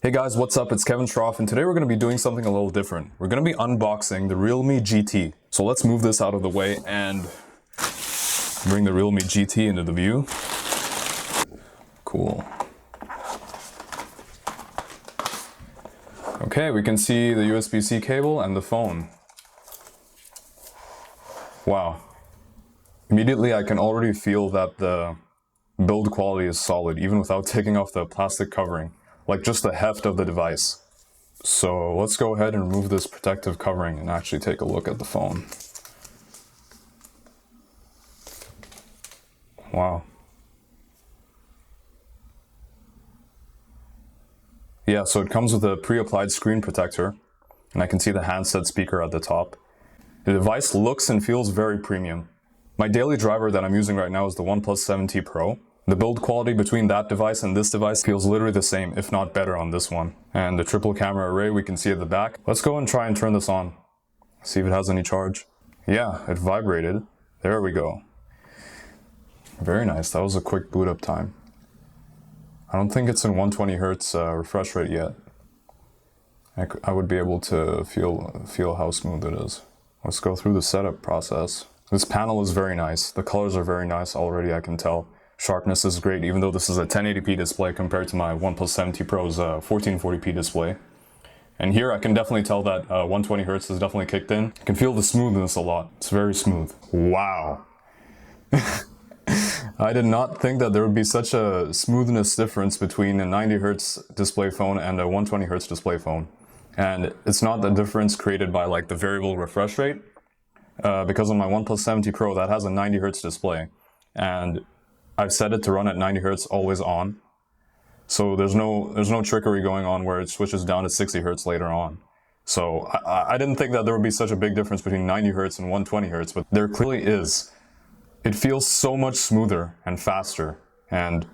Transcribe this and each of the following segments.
Hey guys, what's up? It's Kevin Schroff, and today we're going to be doing something a little different. We're going to be unboxing the Realme GT. So let's move this out of the way and bring the Realme GT into the view. Cool. Okay, we can see the USB-C cable and the phone. Wow. Immediately I can already feel that the build quality is solid, even without taking off the plastic covering. Like just the heft of the device. So let's go ahead and remove this protective covering and actually take a look at the phone. Wow. Yeah, so it comes with a pre-applied screen protector, and I can see the handset speaker at the top. The device looks and feels very premium. My daily driver that I'm using right now is the OnePlus 7T Pro. The build quality between that device and this device feels literally the same, if not better on this one. And the triple camera array we can see at the back. Let's go and try and turn this on. See if it has any charge. Yeah, it vibrated. There we go. Very nice. That was a quick boot up time. I don't think it's in 120 Hz refresh rate yet. I would be able to feel how smooth it is. Let's go through the setup process. This panel is very nice. The colors are very nice already, I can tell. Sharpness is great, even though this is a 1080p display compared to my OnePlus 7T Pro's 1440p display. And here I can definitely tell that 120 Hz is definitely kicked in. I can feel the smoothness a lot. It's very smooth. Wow. I did not think that there would be such a smoothness difference between a 90 Hz display phone and a 120 Hz display phone. And it's not the difference created by like the variable refresh rate, because on my OnePlus 7T Pro that has a 90 Hz display. And I've set it to run at 90 Hz always on. So there's no trickery going on where it switches down to 60 Hz later on. So I didn't think that there would be such a big difference between 90 Hz and 120 Hz, but there clearly is. It feels so much smoother and faster. And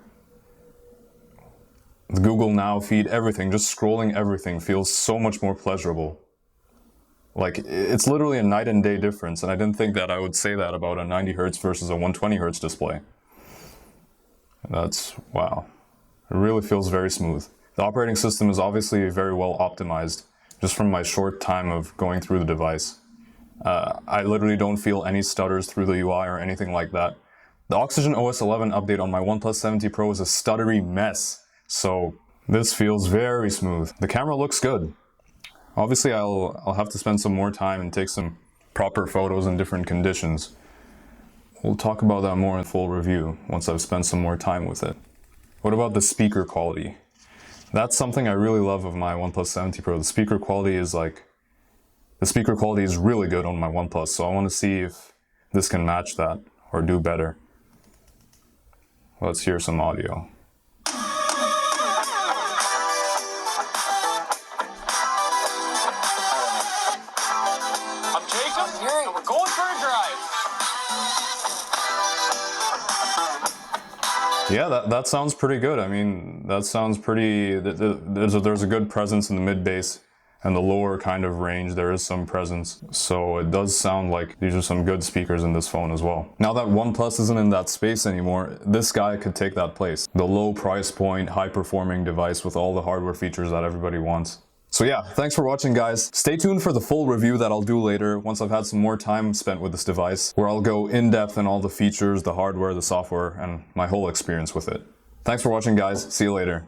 the Google Now feed, everything, just scrolling everything feels so much more pleasurable. Like, it's literally a night and day difference, and I didn't think that I would say that about a 90 Hz versus a 120 Hz display. That's, wow. It really feels very smooth. The operating system is obviously very well optimized, just from my short time of going through the device. I literally don't feel any stutters through the UI or anything like that. The Oxygen OS 11 update on my OnePlus 7T Pro is a stuttery mess, so this feels very smooth. The camera looks good. Obviously I'll have to spend some more time and take some proper photos in different conditions. We'll talk about that more in full review once I've spent some more time with it. What about the speaker quality? That's something I really love of my OnePlus 7T Pro. The speaker quality is really good on my OnePlus, so I want to see if this can match that or do better. Let's hear some audio. I'm Jacob, and we're going for a drive. Yeah, that sounds pretty good. I mean, that sounds pretty, there's a good presence in the mid bass and the lower kind of range. There is some presence. So it does sound like these are some good speakers in this phone as well. Now that OnePlus isn't in that space anymore, this guy could take that place. The low price point, high performing device with all the hardware features that everybody wants. So yeah, thanks for watching guys. Stay tuned for the full review that I'll do later once I've had some more time spent with this device, where I'll go in depth on all the features, the hardware, the software, and my whole experience with it. Thanks for watching guys. See you later.